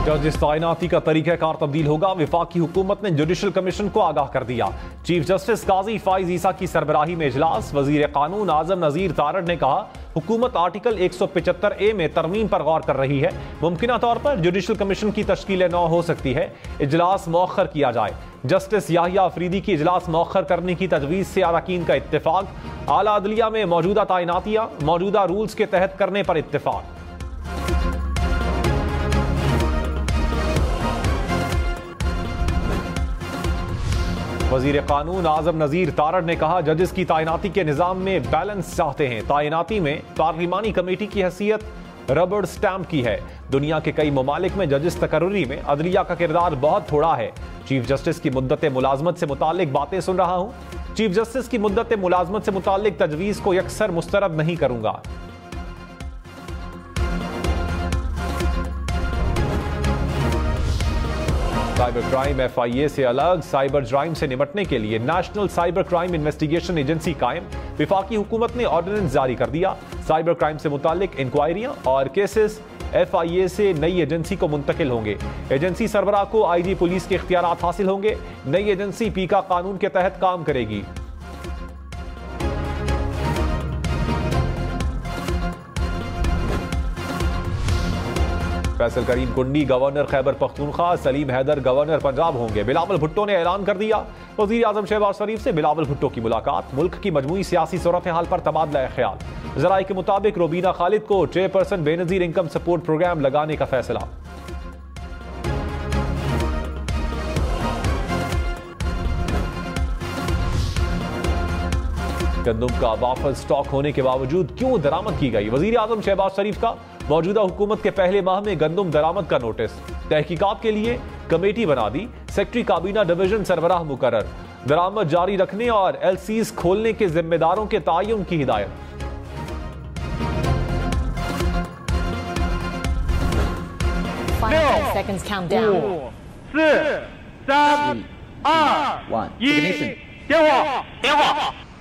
जजिस तैनाती का तरीक़ाकार तब्दील होगा। वफाकी हुकूमत ने जुडिशल कमीशन को आगाह कर दिया। चीफ जस्टिस काजी फाइज ईसा की सरबराही में इजलास। वजीर कानून आजम नज़ीर तारड़ ने कहा, हुकूमत आर्टिकल 175A में तरमीम पर गौर कर रही है। मुमकिना तौर पर जुडिशल कमीशन की तश्कील नौ हो सकती है। इजलास मौखर किया जाए। जस्टिस याहिया अफरीदी की इजलास मौखर करने की तजवीज़ से अरकान का इत्तेफाक। आला अदलिया में मौजूदा तैनातियाँ मौजूदा रूल्स के तहत करने पर इत्तेफाक। वजीर कानून आजम नज़ीर तारड़ ने कहा, जजेस की तैनाती के निज़ाम में बैलेंस चाहते हैं। तैनाती में पार्लिमानी कमेटी की हैसियत रबड़ स्टैम्प की है। दुनिया के कई ममालिक में जजेस तकर्री में अदलिया का किरदार बहुत थोड़ा है। चीफ जस्टिस की मुद्दत मुलाजमत से मुतालिक बातें सुन रहा हूं। चीफ जस्टिस की मुद्दत मुलाजमत से मुतालिक तजवीज़ को यकसर मुस्तरद नहीं करूंगा। साइबर क्राइम FIA से अलग साइबर क्राइम से निपटने के लिए national cyber crime investigation agency कायम। वफाकी हुकूमत ने ऑर्डिनेंस जारी कर दिया। साइबर क्राइम से मुतालिक इंक्वायरियां और केसेस FIA से नई एजेंसी को मुंतकिल होंगे। एजेंसी सरबराह को IG पुलिस के इख्तियारात हासिल होंगे। नई एजेंसी पीका कानून के तहत काम करेगी। फैसल करीम कुंडी गवर्नर खैबर पख्तूनख्वा, सलीम हैदर गवर्नर पंजाब होंगे। बिलावल भुट्टो ने ऐलान कर दिया। वज़ीर आज़म शहबाज शरीफ से बिलावल भुट्टो की मुलाकात। मुल्क की मजमूई सियासी सूरत हाल पर तबादला ख्याल। ज़राए के मुताबिक रोबीना खालिद को chairperson Benazir income support programme लगाने का फैसला। गंदम का वापस स्टॉक होने के बावजूद क्यों दरामद की गई? वज़ीर आज़म शहबाज शरीफ का मौजूदा हुकूमत के पहले माह में गंदम दरामद का नोटिस। तहकीकात के लिए कमेटी बना दी। सेक्रेटरी काबीना डिवीजन सरबराह मुकर्रर। दरामद जारी रखने और LCs खोलने के जिम्मेदारों के तयन की हिदायत।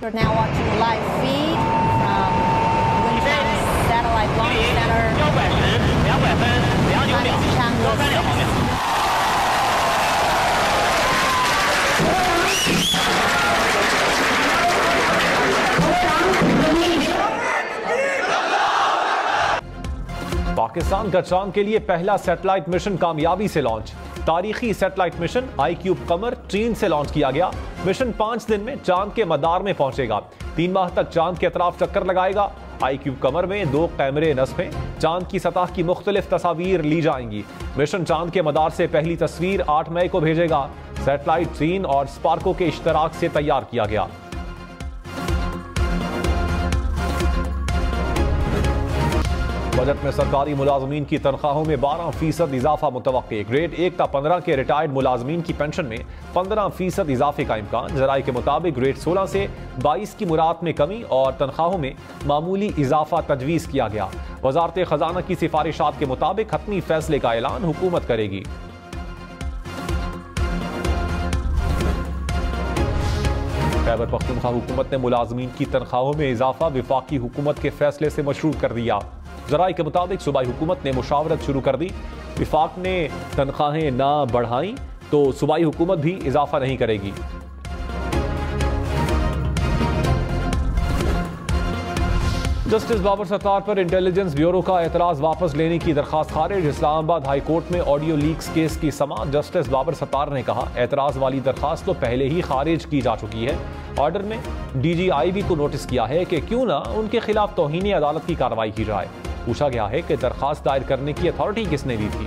You're now watching a live feed from Winchang Satellite Launch Center. Pakistan का चांद के लिए पहला सैटेलाइट मिशन कामयाबी से लॉन्च। तारीखी सैटेलाइट मिशन iCube कमर चीन से लॉन्च किया गया। मिशन 5 दिन में चांद के मदार में पहुंचेगा। 3 माह तक चांद के अतराफ चक्कर लगाएगा। iCube कमर में 2 कैमरे नस्ब हैं। चांद की सतह की मुख्तलिफ तस्वीर ली जाएंगी। मिशन चांद के मदार से पहली तस्वीर 8 मई को भेजेगा। सैटेलाइट चीन और स्पार्को के इश्तराक से तैयार किया गया। बजट में सरकारी मुलाजमीन की तनख्वाहों में 12% इजाफा मुतवक्के। ग्रेड 1 था 15 के रिटायर्ड मुलाजमीन की पेंशन में 15% इजाफे का इम्कान। जराये के मुताबिक ग्रेड 16 से 22 की मुराद में कमी और तनख्वाहों में मामूली इजाफा तजवीज़ किया गया। वजारत खजाना की सिफारिशात के मुताबिक हतमी फैसले का ऐलान हुकूमत करेगी। खैबर पख्तूनख्वा हुकूमत ने मुलाजमीन की तनख्वाहों में इजाफा वफाकी हुकूमत के फैसले से मशरूत कर दिया। जराये के मुताबिक सूबाई हुकूमत ने मुशावरत शुरू कर दी। विफाक ने तनख्वाहें ना बढ़ाई तो सूबाई हुकूमत भी इजाफा नहीं करेगी। जस्टिस बाबर सत्तार पर इंटेलिजेंस ब्यूरो का एतराज वापस लेने की दरखास्त खारिज। इस्लामाबाद हाई कोर्ट में ऑडियो लीक्स केस की समाअत। जस्टिस बाबर सत्तार ने कहा, एतराज वाली दरखास्त तो पहले ही खारिज की जा चुकी है। ऑर्डर में DGIB को नोटिस किया है कि क्यों ना उनके खिलाफ तौहीन अदालत की कार्रवाई की जाए। पूछा गया है कि दरखास्त दायर करने की अथॉरिटी किसने दी थी।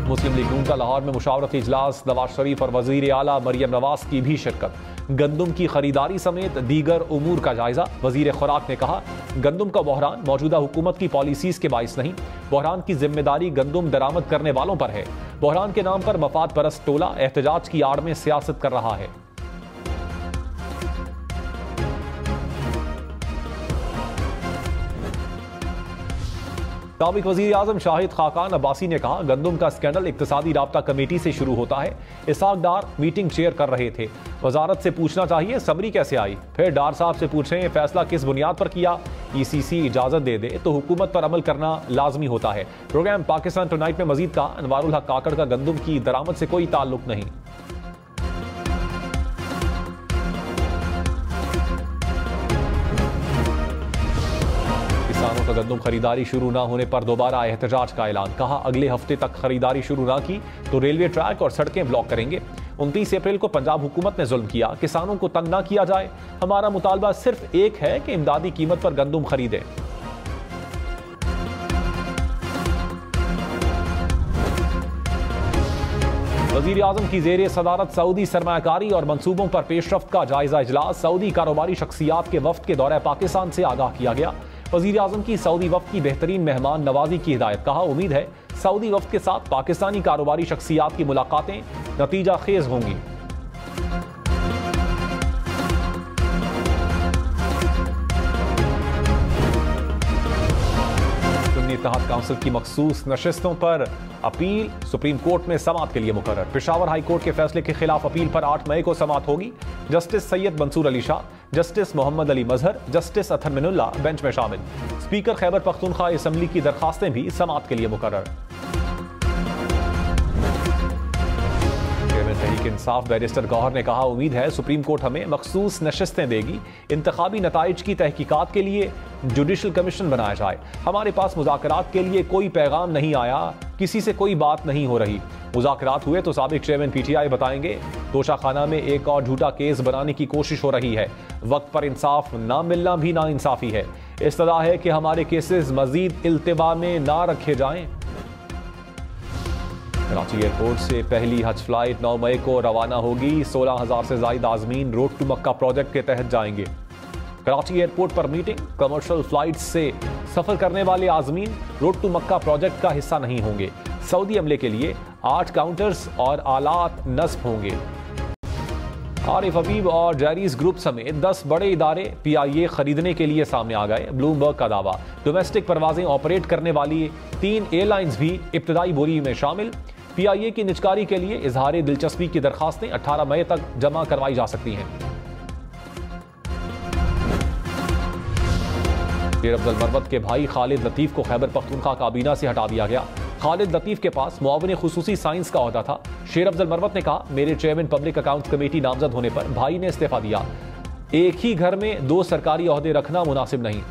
मुस्लिम लीग नून का लाहौर में मुशावरती इजलास। नवाज शरीफ और वजीर आला मरियम नवाज की भी शिरकत। गंदम की खरीदारी समेत दीगर उमूर का जायजा। वजीर खुराक ने कहा, गंदम का बहरान मौजूदा हुकूमत की पॉलिसीज के बाइस नहीं, बहरान की जिम्मेदारी गंदम दरामद करने वालों पर है। बहरान के नाम पर मफाद परस्त टोला एहतजाज की आड़ में सियासत कर रहा है। साबिक वज़ीर आज़म शाहिद खाकान अब्बासी ने कहा, गंदम का स्कैंडल इक्तिसादी राब्ता कमेटी से शुरू होता है। इसहाक डार मीटिंग चेयर कर रहे थे। वजारत से पूछना चाहिए सबरी कैसे आई, फिर डार साहब से पूछें फैसला किस बुनियाद पर किया। ईसीसी इजाजत दे दे तो हुकूमत पर अमल करना लाजमी होता है। प्रोग्राम पाकिस्तान टुनाइट में मजीद कहा, अनवारुल हक काकड़ का गंदम की दरामद से कोई ताल्लुक नहीं। किसानों का गंदम खरीदारी शुरू न होने पर दोबारा एहतजाज का ऐलान, कहा अगले हफ्ते तक खरीदारी शुरू न की तो रेलवे ट्रैक और सड़कें ब्लॉक करेंगे। 29 अप्रैल को पंजाब हुकूमत ने जुल्म किया, किसानों को तंग न किया जाए। हमारा मुतालबा सिर्फ एक है कि इमदादी कीमत पर गंदम खरीदें। वज़ीर आज़म की ज़ेरे सदारत सऊदी सरमायाकारी और मंसूबों पर पेशरफ्त का जायजा इजलास, सऊदी कारोबारी शख्सियात के वफ्द के दौरे पाकिस्तान से आगाह किया गया। वज़ीर आज़म की सऊदी वफ्द की बेहतरीन मेहमान नवाजी की हिदायत, कहा उम्मीद है सऊदी वफ्द के साथ पाकिस्तानी कारोबारी शख्सियात की मुलाकातें नतीजा खेज होंगी। सुन्नी इत्तेहाद काउंसिल की मखसूस नशिस्तों पर अपील सुप्रीम कोर्ट में समाअत के लिए मुकर्रर। पेशावर हाई कोर्ट के फैसले के खिलाफ अपील पर 8 मई को समाअत होगी। जस्टिस सैयद मंसूर अली शाह, जस्टिस मोहम्मद अली मजहर, जस्टिस अथर मिनुल्ला बेंच में शामिल। स्पीकर खैबर पख्तूनख्वा असम्बली की दरखास्तें भी समाअत के लिए मुकर्रर। तहरीक इंसाफ बैरिस्टर गौहर ने कहा उम्मीद है सुप्रीम कोर्ट हमें मखसूस नशिस्तें देगी। इंतखाबी नताइज की तहकीकात के लिए जुडिशल कमीशन बनाया जाए। हमारे पास मुज़ाकरात के लिए कोई पैगाम नहीं आया, किसी से कोई बात नहीं हो रही। मुज़ाकरात हुए तो साबिक चेयरमैन पीटीआई बताएंगे। तोशाखाना में एक और झूठा केस बनाने की कोशिश हो रही है। वक्त पर इंसाफ ना मिलना भी ना इंसाफी है। इस्तदा है कि हमारे केसेस मजीद इल्तिबा में ना रखे जाएं। कराची एयरपोर्ट से पहली हज फ्लाइट 9 मई को रवाना होगी। 16,000 से ज्यादा आजमीन रोड टू मक्का प्रोजेक्ट के तहत जाएंगे। कराची एयरपोर्ट पर मीटिंग, कमर्शियल फ्लाइट से सफर करने वाले आजमीन रोड टू मक्का प्रोजेक्ट का हिस्सा नहीं होंगे। सऊदी अमले के लिए 8 काउंटर्स और आलात नस्ब होंगे। आरिफ हबीब और जैरीज ग्रुप समेत 10 बड़े इदारे PIA खरीदने के लिए सामने आ गए। ब्लूमबर्ग का दावा, डोमेस्टिक परवाजें ऑपरेट करने वाली 3 एयरलाइंस भी इब्तदाई बोरी में शामिल। PIA की निजकारी के लिए इजहार दिलचस्पी की दरखास्तें 18 मई तक जमा करवाई जा सकती हैं। शेर अफजल मरवत के भाई खालिद लतीफ को खैबर पख्तूनख्वा काबीना से हटा दिया गया। खालिद लतीफ के पास मुआविन खुसूसी साइंस का ओहदा था। शेर अफजल मरवत ने कहा मेरे चेयरमैन पब्लिक अकाउंट्स कमेटी नामजद होने पर भाई ने इस्तीफा दिया। एक ही घर में 2 सरकारी ओहदे रखना मुनासिब नहीं।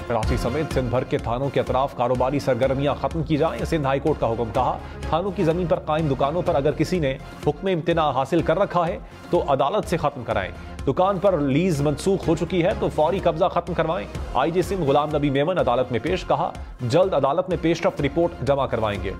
कराची समेत सिंध भर के थानों के अतराफ कारोबारी सरगर्मियां खत्म की जाएं। सिंध हाई कोर्ट का हुक्म, कहा थानों की जमीन पर कायम दुकानों पर अगर किसी ने हुक्म इम्तिना हासिल कर रखा है तो अदालत से खत्म कराएं। दुकान पर लीज मंसूख हो चुकी है तो फौरी कब्जा खत्म करवाएं। IG सिंध गुलाम नबी मेमन अदालत में पेश, कहा जल्द अदालत में पेशरफ्त रिपोर्ट जमा करवाएंगे।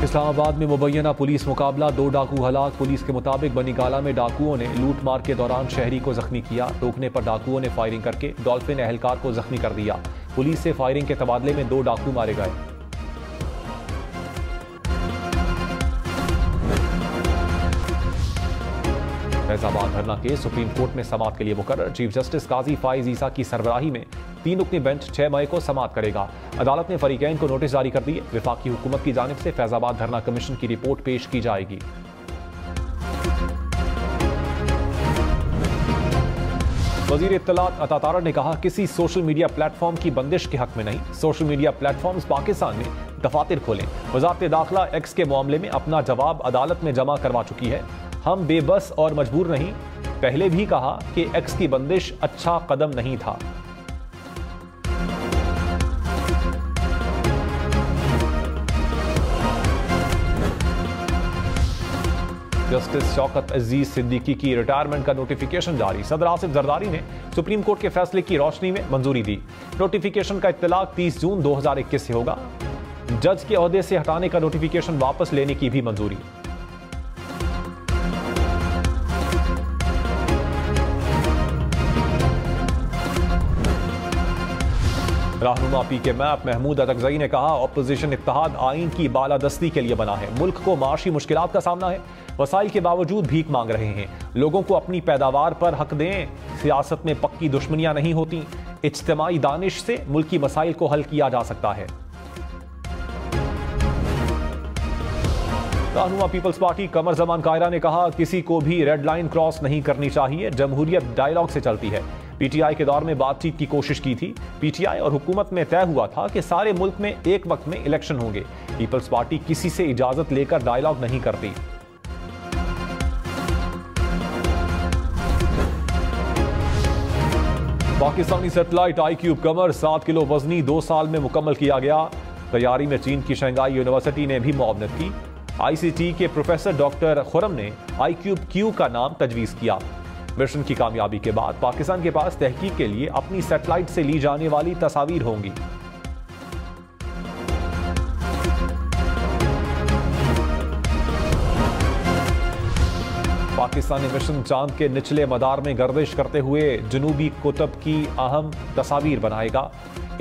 इस्लामाबाद में मुबैना पुलिस मुकाबला, 2 डाकू हलाक। पुलिस के मुताबिक बनीगाला में डाकुओं ने लूट मार के दौरान शहरी को जख्मी किया। रोकने पर डाकुओं ने फायरिंग करके डॉल्फिन एहलकार को जख्मी कर दिया। पुलिस से फायरिंग के तबादले में 2 डाकू मारे गए। फैजाबाद धरना केस सुप्रीम कोर्ट में समाअत के लिए मुकर्रर। चीफ जस्टिस काजी फाइज ईसा की सरबराही में 3 रुकनी बेंच 6 मई को समाअत करेगा। अदालत ने फरीकैन को नोटिस जारी कर दिए। वफाकी हुकूमत की जानिब से फैजाबाद धरना कमीशन की रिपोर्ट पेश की जाएगी। वजीर इत्तलात अता तारड़ ने कहा किसी सोशल मीडिया प्लेटफॉर्म की बंदिश के हक में नहीं। सोशल मीडिया प्लेटफॉर्म्स पाकिस्तान में दफातर खोलें। वजारत दाखिला एक्स के मामले में अपना जवाब अदालत में जमा करवा चुकी है। हम बेबस और मजबूर नहीं। पहले भी कहा कि एक्स की बंदिश अच्छा कदम नहीं था। जस्टिस शौकत अजीज सिद्दीकी की रिटायरमेंट का नोटिफिकेशन जारी। सदर आसिफ जरदारी ने सुप्रीम कोर्ट के फैसले की रोशनी में मंजूरी दी। नोटिफिकेशन का इत्तलाक 30 जून 2021 से होगा। जज के ओहदे से हटाने का नोटिफिकेशन वापस लेने की भी मंजूरी। रहनुमा PK मैप महमूद अतकजई ने कहा ऑपोजिशन इत्तेहाद आइन की बालादस्ती के लिए बना है। मुल्क को माशी मुश्किलात का सामना है। वसाइल के बावजूद भीख मांग रहे हैं। लोगों को अपनी पैदावार पर हक दें। सियासत में पक्की दुश्मनियां नहीं होती, इज्तिमाई दानिश से मुल्की मसाइल को हल किया जा सकता है। रहनुमा पीपल्स पार्टी कमर जमान कायरा ने कहा, किसी को भी रेड लाइन क्रॉस नहीं करनी चाहिए, जमहूरियत डायलॉग से चलती है। पीटीआई के दौर में बातचीत की कोशिश की थी। पीटीआई और हुकूमत में तय हुआ था कि सारे मुल्क में एक वक्त में इलेक्शन होंगे। पीपल्स पार्टी किसी से इजाजत लेकर डायलॉग नहीं करती। पाकिस्तानी सैटेलाइट आईक्यूब कमर 7 किलो वजनी 2 साल में मुकम्मल किया गया। तैयारी में चीन की शंघाई यूनिवर्सिटी ने भी मुआवनत की। आईसीटी के प्रोफेसर डॉक्टर खुरम ने आईक्यूब क्यू का नाम तजवीज किया। मिशन की कामयाबी के बाद पाकिस्तान के पास तहकीक के लिए अपनी सैटेलाइट से ली जाने वाली तस्वीर होंगी। पाकिस्तानी मिशन चांद के निचले मदार में गर्दिश करते हुए जनूबी कुतुब की अहम तस्वीर बनाएगा।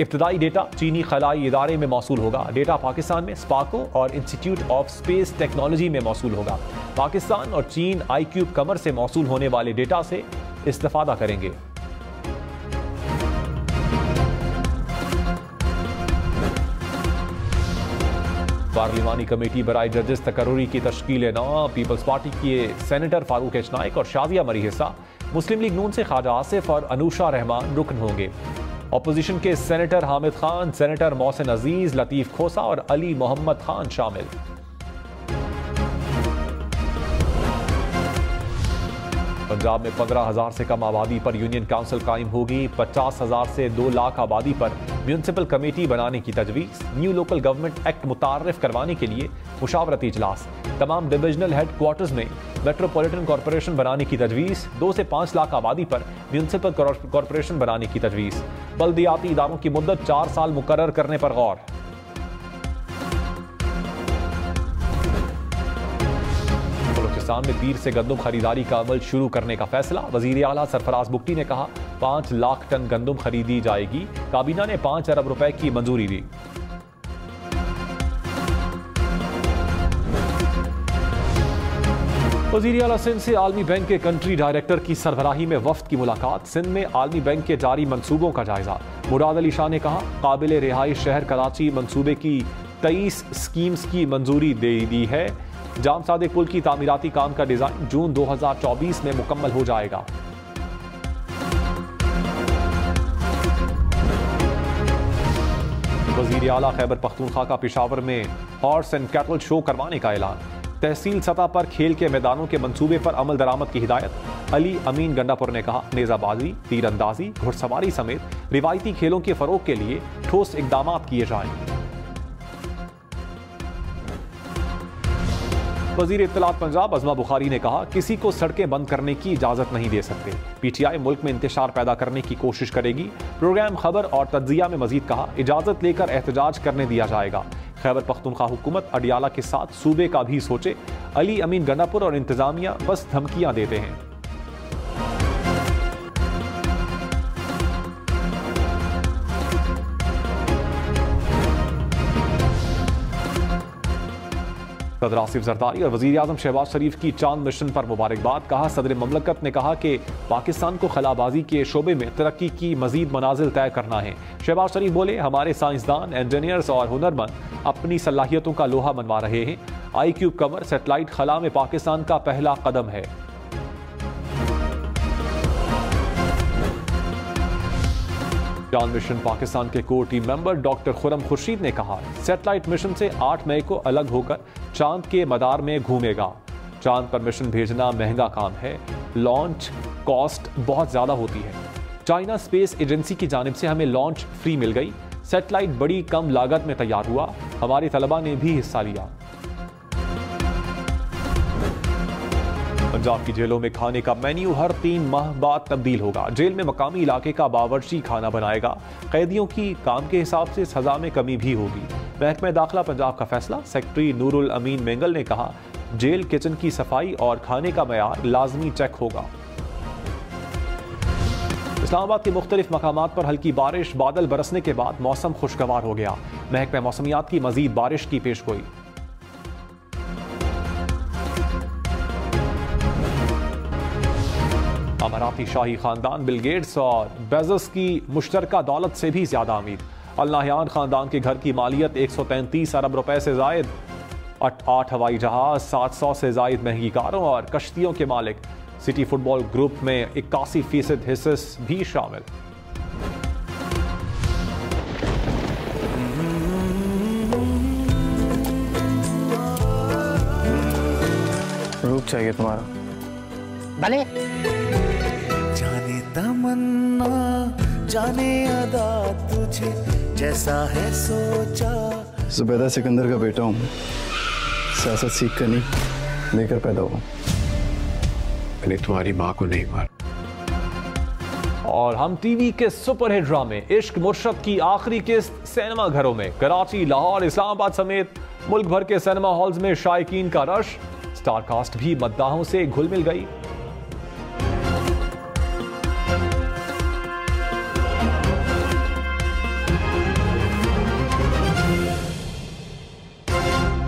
इब्तदाई डेटा चीनी खलाई इदारे में मौसूल होगा। डेटा पाकिस्तान में स्पाको और इंस्टीट्यूट ऑफ स्पेस टेक्नोलॉजी में मौसूल होगा। पाकिस्तान और चीन आईक्यूब कमर से मौसूल होने वाले डेटा से इस्तेफादा करेंगे। पार्लिमानी कमेटी बराए जजेस तकर्री की तश्कील नौ। पीपल्स पार्टी के सेनेटर फारूक एच नाइक और शाजिया मरी हिस्सा। मुस्लिम लीग नून से ख्वाजा आसिफ और अनूशा रहमान रुकन होंगे। अपोजिशन के सेनेटर हामिद खान, सेनेटर मोहसिन अजीज, लतीफ खोसा और अली मोहम्मद खान शामिल। पंजाब में 15,000 से कम आबादी पर यूनियन काउंसिल कायम होगी। 50,000 से 2 लाख आबादी पर म्यूनिसिपल कमेटी बनाने की तजवीज़। न्यू लोकल गवर्नमेंट एक्ट मुतारफ करवाने के लिए मुशावरती इजलास। तमाम डिविजनल हेड क्वार्टर्स में मेट्रोपॉलिटन कॉरपोरेशन बनाने की तजवीज़। 2 से 5 लाख आबादी पर म्यूनिसिपल कॉरपोरेशन बनाने की तजवीज़। बल्दियाती इदारों की मुद्दत 4 साल मुकर्रर करने पर गौर। बलूचिस्तान में पीर से गंदम खरीदारी का अमल शुरू करने का फैसला। वजीर आला सरफराज बुगटी ने कहा, 5 लाख टन गंदम खरीदी जाएगी। काबीना ने 5 अरब रुपए की मंजूरी दी। वजीर आला सिंध से आलमी बैंक के कंट्री डायरेक्टर की सरबराही में वफ्द की मुलाकात। सिंध में आलमी बैंक के जारी मंसूबों का जायजा। मुराद अली शाह ने कहा, काबिल रिहाइश शहर कराची मंसूबे की 23 स्कीम्स की मंजूरी दे दी है। जाम सादिक पुल की तामीराती काम का डिजाइन जून 2024 में मुकम्मल हो जाएगा। वजीर आला खैबर पख्तूनख्वा का पेशावर में हॉर्स एंड कैटल शो करवाने का ऐलान। तहसील सतह पर खेल के मैदानों के मंसूबे पर अमल दरामद की हिदायत। अली अमीन गंडापुर ने कहा, नेजाबाजी, तीरंदाजी, घुड़सवारी समेत रिवायती खेलों के फरोग के लिए ठोस इकदाम किए जाएं। वजीर इत्तलात पंजाब अज़मा बुखारी ने कहा, किसी को सड़कें बंद करने की इजाजत नहीं दे सकते। पीटीआई मुल्क में इंतशार पैदा करने की कोशिश करेगी। प्रोग्राम खबर और तज्जिया में मजीद कहा, इजाजत लेकर एहतजाज करने दिया जाएगा। खैबर पख्तूनख्वा हुकूमत अडियाला के साथ सूबे का भी सोचे। अली अमीन गंडापुर और इंतजामिया बस धमकियां देते हैं। सदर आसिफ जरदारी और वज़ीर आज़म शहबाज शरीफ की चांद मिशन पर मुबारकबाद। कहा, सदर ममलकत ने कहा कि पाकिस्तान को खलाबाजी के शोबे में तरक्की की मजीद मनाजिल तय करना है। शहबाज शरीफ बोले, हमारे साइंसदान, इंजीनियर्स और हुनरमंद अपनी सलाहियतों का लोहा मनवा रहे हैं। आईक्यूब कमर सैटेलाइट खला में पाकिस्तान का पहला कदम है। चांद मिशन पाकिस्तान के core team member doctor Khurram Khurshid ने कहा, सैटेलाइट मिशन से 8 मई को अलग होकर चांद के मदार में घूमेगा। चांद पर मिशन भेजना महंगा काम है। लॉन्च कॉस्ट बहुत ज्यादा होती है। चाइना स्पेस एजेंसी की जानिब से हमें लॉन्च फ्री मिल गई। सैटेलाइट बड़ी कम लागत में तैयार हुआ। हमारे तलबा ने भी हिस्सा लिया। पंजाब की जेलों में खाने का मेन्यू हर 3 माह बाद तब्दील होगा। जेल में मकामी इलाके का बावर्ची खाना बनाएगा। कैदियों की काम के हिसाब से सजा में कमी भी होगी। महकमा दाखिला पंजाब का फैसला। सेक्रेटरी नूरुल अमीन मेंगल ने कहा, जेल किचन की सफाई और खाने का मयार लाजमी चेक होगा। इस्लामाबाद के मुख्तलिफ मकामात पर हल्की बारिश, बादल बरसने के बाद मौसम खुशगवार हो गया। महकमा मौसमियात की मजीद बारिश की पेशगोई। अमाराती शाही खानदान बिल गेट्स और बेजोस की मुश्तरका दौलत से भी ज्यादा अमीर। अल नाहयान खानदान के घर की मालियत 133 अरब रुपए से जायद, 8 हवाई जहाज, 700 से जायद महंगी कारों और कश्तियों के मालिक। सिटी फुटबॉल ग्रुप में 81% हिस्से भी शामिल। रूप चाहिए तुम्हारा भले। जाने तमन्ना जाने अदा तुझे जैसा है सोचा। जुबैदा सिकंदर का बेटा हूँ, सियासत सीख कर नहीं लेकर पैदा हुआ। मैंने तुम्हारी माँ को नहीं मारा। और हम टीवी के सुपरहिट ड्रामे इश्क मुर्शद की आखिरी किस्त सिनेमा घरों में। कराची, लाहौर, इस्लामाबाद समेत मुल्क भर के सिनेमा हॉल्स में शायकीन का रश। स्टार कास्ट भी मद्दाहों से घुल मिल गई।